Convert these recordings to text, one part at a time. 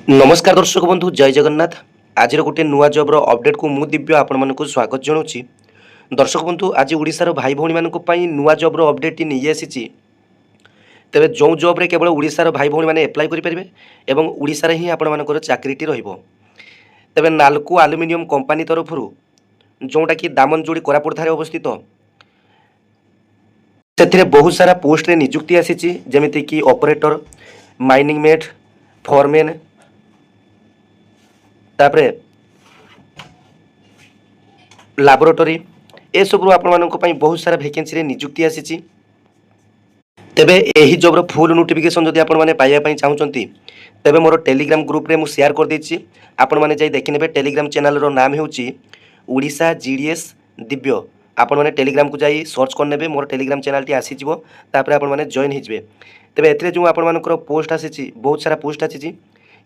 नमस्कार दर्शक बंधु जय जगन्नाथ। आज गोटे नुआ जब्र अपडेट को मु दिव्य आपण स्वागत जनाऊँगी। दर्शक बंधु आज ओडिशार भाई भौणी मानी नुआ जब्र अपडेट टी नहीं आसी। तेरे जो जब्रे केवल ओडिशार भाई भौणी मैंने एप्लाय करेंगे और ओडिशार ही आपर चाकरीटी तेरे नालको आलुमिनियम कंपानी तरफ जोटा कि दामनजोड़ी कोरापुट ठारे अवस्थित से बहुत सारा पोस्ट रे नियुक्ति आसी जमीती कि ऑपरेटर माइनिंग मेट फॉरमैन तापरे लाबोरेटरी ए सब आपण बहुत सारा वैकेंसी नियुक्ति आसी। तेबे यही जॉब्र फुल नोटिफिकेशन जदि आपण मैंने पाइबा चाहूँगी तेबे मोर टेलीग्राम ग्रुप रे मु शेयर कर देछि। आपण मैंने जाई देखि नेबे। टेलीग्राम चैनल रो नाम हेउछि ओडिशा जीडीएस दिव्य। आपण मैंने टेलीग्राम को जाई सर्च कर नेबे। मोर टेलीग्राम चैनल टी आसी जिवो तापर आपण मैंने जॉइन हिजबे। तेबे एथरे जो आपण मानकर पोस्ट आसी बहुत सारा पोस्ट आसी।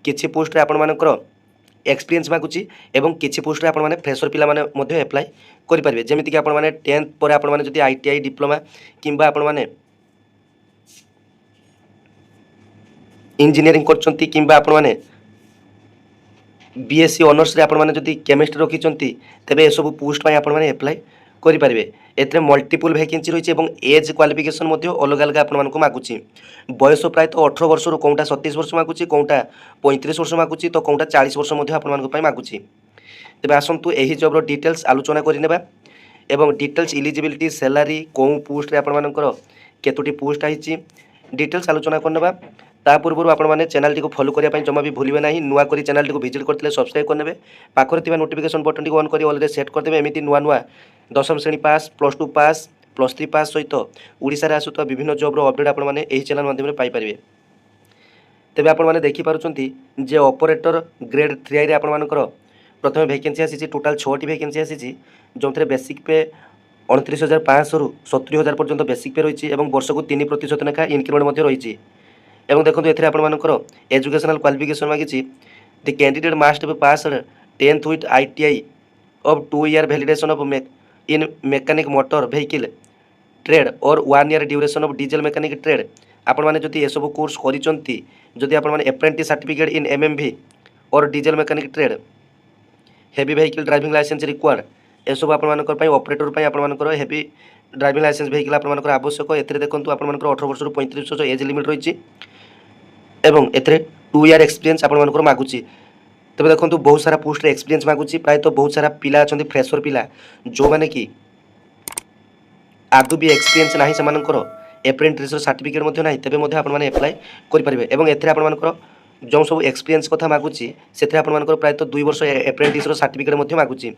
किछि पोस्ट रे आपण मानकर एक्सपीरियंस मागुची एवं किछि पोस्ट रे आपण माने फ्रेशर पिला माने मध्ये अप्लाई करि परिबे। जेमिति कि आपण माने 10th पर आपण माने जदि आईटीआई डिप्लोमा किंबा आपण माने इंजीनियरिंग करछंती किंबा आपण माने बीएससी ऑनर्स रे आपण माने जदि केमिस्ट्री रखिछंती तेबे ए सब पोस्ट पय आपण माने अप्लाई करि परिबे। एतरे मल्टीपल वैकेंसी रहिছে एवं एज क्वालिफिकेशन मध्ये अलग अलग आपण मानको मागुची। बयस प्राय तो 18 वर्ष रु कोंटा 37 वर्ष मागुची कोंटा 35 वर्ष मागुची तो कोंटा 40 वर्ष मध्ये आपण मानको पय मागुची। तेबे आसंतु एही जॉब रो डिटेल्स आलोचना करि नेबा एवं डिटेल्स एलिजिबिलिटी सैलरी को पोस्ट रे आपण मानकर केतोटी पोस्ट आइछि डिटेल्स आलोचना करनेबा। ता पूर्व आपण माने चैनल टी को फॉलो करिया पय जमा भी भूलिबे नाही। नुआ करी चैनल टी को विजिट करथिले सब्सक्राइब करनेबे। पाखरे थिबा नोटिफिकेशन बटन टी को ऑन करी ऑल रे सेट कर देबे। एमिति नुआ नुआ दशम श्रेणी पास +2 पास +3 पास सहित ओडिसा रे आसुता विभिन्न जॉब रो अपडेट आपण माने एही चैनल माध्यम रे पाई परिबे। तेबे आपण माने देखि पारुचंती जे ऑपरेटर ग्रेड 3 रे आपण मानकर प्रथम वैकेंसी आसी टोटाल 6 टी वैकेंसी आसी जोंथरे बेसिक पे 29,500 रु 70,000 पर्यंत बेसिक पे रही है वर्ष को 3% लेखा इनक्रीमेंट रही। देखो ये आपर एजुकेशनल क्वालिफिकेशन मागी the candidate must be pass 10th with ITI of 2 year validation of in mechanic motor vehicle trade और 1 year duration of diesel mechanic trade. आपण मैंने जदि सब कोर्स करिसंती जदि आपण मैंने एप्रेंटिस सर्टिफिकेट इन एमएमवी और diesel mechanic trade heavy vehicle driving licence required ए सब आपर ऑपरेटर आपर हेवी ड्राइविंग लाइसेंस व्हीकल आपर आवश्यक। एथे देखो आपर 18 वर्ष 35 वर्ष एज लिमिट रही एवं एथे 2 year एक्सपीरियंस आपर मागुची। तबे देखो बहुत सारा पोस्ट एक्सपीरियंस मागुची प्राय तो बहुत सारा पिला अच्छा फ्रेशर पिला जो मैंने कि आदु भी एक्सपीरियंस ना से एप्रेंटिस सर्टिफिकेट ना तेज आप एप्लाय करेंगे। एथे आप जो सब एक्सपीरियंस कथा मागुची से प्राय तो 2 वर्ष एप्रेंटिस सर्टिफिकेट मागुची।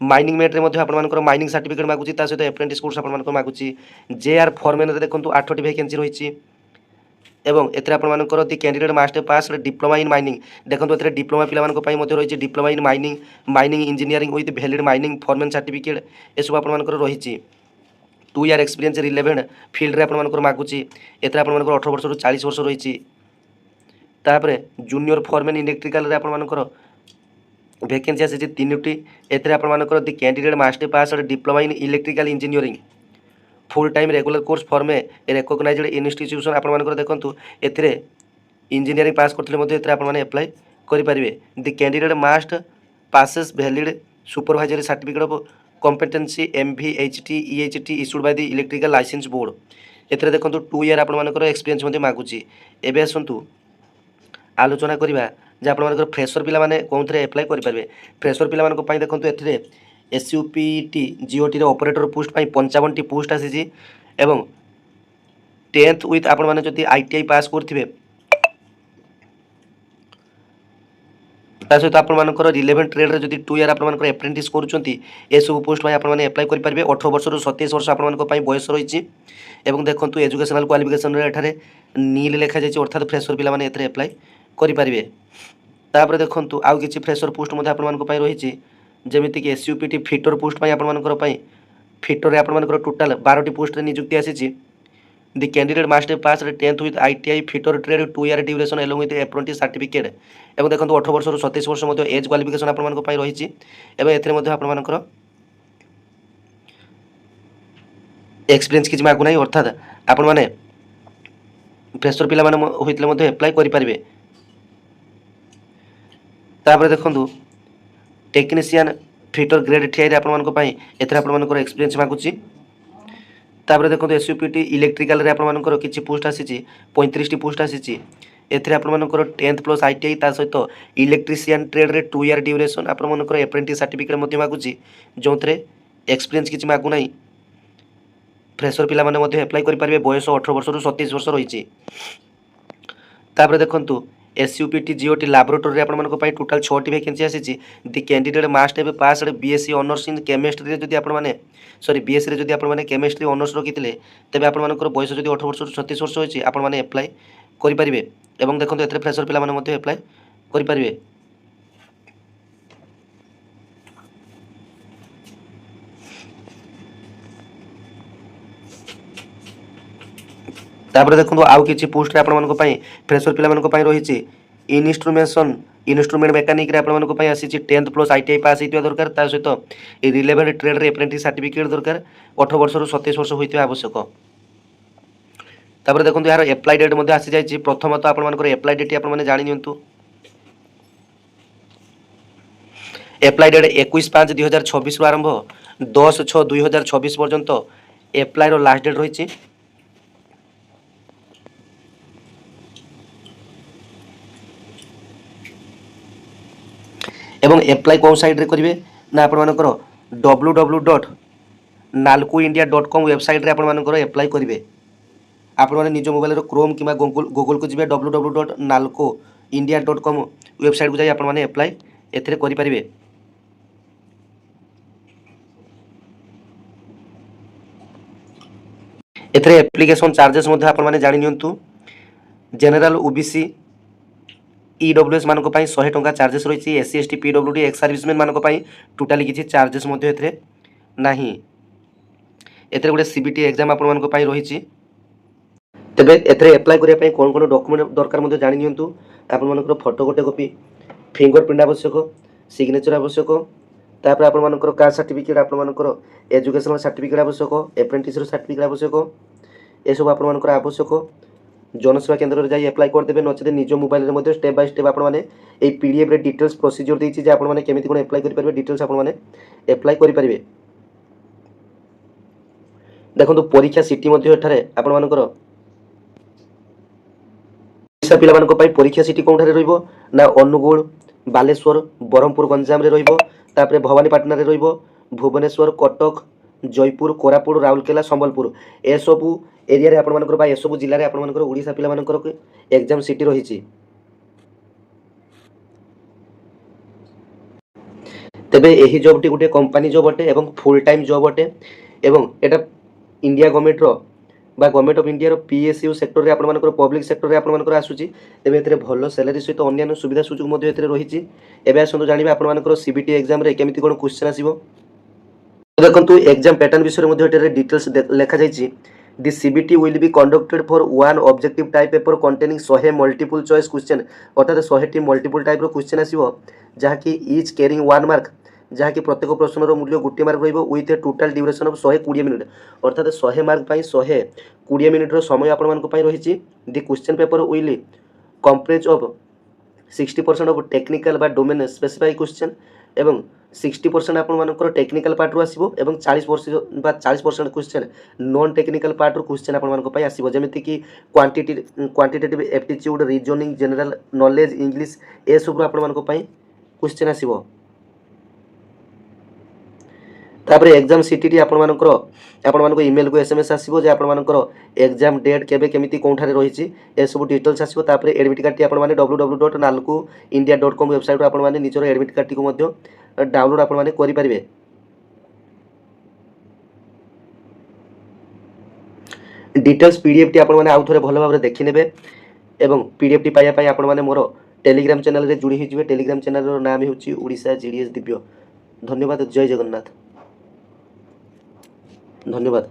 माइनिंग मेट रे आपर माइनिंग सर्टिफिकेट मागुची सहित एप्रेंटिस कोर्स आपर मागुची। जेआर फॉरमैन देखो 8टी वैकेंसी रही एवं एथे आपर the candidate must pass diploma in mining देखो ए डिप्लोमा पिला रही diploma in mining mining engineering with valid mining foreman certificate ये सब आपर रही 2 year एक्सपीरियंस रिलेवेंट फील्ड रे आपर मागुची। एथे आपर 18 वर्ष 40 वर्ष रही। तापरे जूनियर फॉरमैन इलेक्ट्रिकल आपर वैकेंसी आसी 3टी। एथे आपर the candidate must pass diploma in electrical engineering full time regular course from a recognised institution आपर देखो एथिरे इंजीनियरिंग पास करते आपने एप्लाय करेंगे। The candidate must passes valid supervisory certificate of competency MVHT EHT issued by the electrical licence board. एथिरे देखो 2 year आपर experience मागुची। एबे आसंतु आलोचना करवा जे आपर फ्रेशर पिला माने कौन थे एप्लाय करेंगे। फ्रेशर पिला मानक पई देखो एथिरे SUPT GOT ऑपरेटर पोस्ट 55टी पोस्ट आसी एवं 10th विथ आपण माने जदि आईटीआई पास करथिबे सहित आपर रिलेवेंट ट्रेड रे जदि 2 year आपर एप्रेंटिस करूछंती ए सब पोस्ट पई आपण माने एप्लाय करि परबे। 18 वर्ष रु 27 वर्ष आपण पई बयस रही देखो एजुकेशनल क्वालिफिकेशन रे एठारे नील लेखा जाय अर्थात फ्रेशर पिला माने एथरे एप्लाय करि परबे। तापर देखो आउ किछि फ्रेशर पोस्ट मध्ये आपण पई रही जमीती कि SUPT फिटर पोस्ट आपर फिटर रे आपर टोटाल 12टी पोस्ट नियुक्ति आसी। The candidate must pass 10th with ITI fitter trade 2 year duration along with apprentice certificate एवं देखो 18 वर्ष 27 वर्ष एज क्वालिफिकेशन आपर रही आपर एक्सपीरियंस किसी मागु ना अर्थात आपण मैंने फ्रेशर पिला होते एप्लाय करेंगे। तापर देखंतु टेक्नीशियन फिटर ग्रेड ठिया आपण एथरे आपण एक्सपीरियंस मागुची। तापर देखो एसयूपीटी इलेक्ट्रिकल रे आपनकर किछि पोस्ट आसीछि 35 टी पोस्ट आसीछि। एथरे आपनकर 10th प्लस आईटीआई ता सहित इलेक्ट्रिशियन ट्रेड रे 2 ईयर ड्यूरेशन आपनकर एप्रेंटिस सर्टिफिकेट मध्ये मागुछि जोंथरे एक्सपीरियंस किछि मागु नाही। फ्रेशर पिला माने मध्ये अप्लाई करि परिबे। बयस 18 वर्ष रु 37 वर्ष रहिछि। तापर देखंतु एसयूपीटी जीओटी लैबोरेटरी रे आपनकर पई टोटल 6 टी वैकेंसी आसीछि। The candidate must have passed BSc honours in chemistry रे जदि आपण माने सॉरी बीएससी रे जदि आपण माने केमिस्ट्री ऑनर्स रखिथिले तेबे आपण मानकर बयस जदि 18 वर्ष रु 36 वर्ष होइछि आपण माने अप्लाई करि परिबे। एवं देखंतु एथरे फ्रेशर पिला माने मध्ये अप्लाई करि परिबे। तापर देखो आउ किछि पोस्ट रे आपण मानको पई फ्रेशर पिला मानको पई रहिछि इंस्ट्रूमेंट मेकानिक रे आपण मानको पई आसीछि 10th प्लस आईटीआई पास हेतिया दरकार। ता सहित ए रिलेवेंट ट्रेड रे अप्रेंटिस सर्टिफिकेट दरकार। 18 वर्ष रु 27 वर्ष होइतिबा आवश्यक। तापर देखो यार अप्लाई डेट मध्ये आसी जाइछि। प्रथमतः आपण मानकर अप्लाई डेट आपण माने जानि नियंतु। अप्लाई डेट 21/5/2026 रु आरंभ 10/6/2026 पर्यंत अप्लाई रो लास्ट डेट रहिछि। एवं एप्लाई कौन साइट रे करिवे ना आपण मानकर www.nalcoindia.com वेबसाइट रे आपण मानकर एप्लाई करिवे। आपण माने निज मोबाइल रो क्रोम किबा गूगल को जिवे www.nalcoindia.com वेबसाइट को जाई आपण माने एप्लाई एथरे करि परिवे। एथरे एप्लीकेशन चार्जेस मध्ये आपण माने जानि नियंतु। जनरल ओबीसी ईडब्ल्यूएस मानको पई 100 टंका चार्जेस रहिछि। SC ST PWD ex serviceman मानको पई टोटली किछि चार्जेस मध्ये एथरे नाही। एथरे गुटे सीबीटी एग्जाम आपण मानको पई रहिछि। तबे एथरे अप्लाई करिया पई कोन कोन डॉक्यूमेंट दरकार मध्ये जानि नियंतु। आपण मानकर फोटो गोटे कॉपी, फिंगरप्रिंट आवश्यक, सिग्नेचर आवश्यक, तापर आपण मानकर कास्ट सर्टिफिकेट, आपण मानकर एजुकेशनल सर्टिफिकेट आवश्यक, अप्रेंटिस सर्टिफिकेट आवश्यक। ए सब आपण मानकर आवश्यक। जनसेवा केंद्र रे जाई अप्लाई कर देबे। नचते निज मोबाइल रे मध्ये स्टेप बाय स्टेप आपण माने ए पीडीएफ रे डिटेल्स प्रोसीजर देछि जे आपण माने केमिति कोन अप्लाई करि परबे। डिटेल्स आपण माने अप्लाई करि परबे। देखंतु परीक्षा सिटी मध्ये एठारे आपण मानकर ओडिसा पिला मानको पई परीक्षा सिटी कोनठारे रहइबो ना अनुगुल, बालेश्वर, बरहमपुर, गंजाम रे रहइबो। तापरे भवानीपाटना रे रहइबो, भुवनेश्वर, कटक, जयपुर, कोरापुट, राउरकेला, संबलपुर ए सबु एरिया रे आपण मानकर बा ए सबु जिल्ला रे आपण मानकर ओडिसा पिला मानकर एग्जाम सिटी रहिछि। तबे एही जॉब टी गुटे कंपनी जॉब अटे एवं फुल टाइम जॉब अटे एवं एटा इंडिया गवर्नमेंट रो बा गवर्नमेंट ऑफ इंडिया रो पीएसयू सेक्टर रे आपण मानकर पब्लिक सेक्टर रे आपण मानकर आसुची। तबे एतरे भलो सैलरी सहित अन्य सुविधा सुযোগ मध्ये एतरे रहिछि। एबे आसंतु जानिबा आपण मानकर सीबीटी एग्जाम रे केमिति कोन क्वेश्चन आसीबो। देखंतु एग्जाम पैटर्न विषय मध्ये एतरे डिटेल्स लेखा जाइछि। The CBT will be conducted for one objective type paper containing 100 multiple choice question अर्थात 100 टी मल्टीपल टाइप रो क्वेश्चन आसीबो जहा कि इच कैरिंग 1 मार्क जहा कि प्रत्येक प्रश्न रो मूल्य 1 मार्क रहइबो with a total duration of 120 minute अर्थात 100 मार्क पई 120 मिनिट रो समय आपण मान को पई रहिछि। The question paper will comprise of 60% ऑफ टेक्निकल बा डोमेन स्पेसिफाइड क्वेश्चन एवं 60% आपण मानकर टेक्निकल पार्ट रो आसीबो एवं 40% क्वेश्चन नॉन टेक्निकल पार्ट रो क्वेश्चन आपण मानको पई आसीबो जेमिति कि quantitative aptitude, reasoning, general knowledge, English ए सब आपण मानको पई क्वेश्चन आसीबो। तापर एग्जाम सीटीटी आपण मानको ईमेल को एसएमएस आसीबो जे आपण मानकर एग्जाम डेट केबे केमिति कोनठारे रहिछि ए सब डिटेल्स आसीबो। तापर एडमिट कार्ड टी आपण माने www.nalcoindia.com वेबसाइट रो आपण माने निजर एडमिट कार्ड टी को मध्य डाउनलोड आपण माने करि परिबे। डिटेल्स पीडीएफ टी आपण माने आउ थोरे भलो भाबरे देखि नेबे एवं पीडीएफ टी पाया पई आपण माने मोर टेलीग्राम चैनल रे जुड़ी हि जिवे। टेलीग्राम चैनल रो नाम हेउची ओडिसा जीडीएस दिव्य। धन्यवाद। जय जगन्नाथ। धन्यवाद।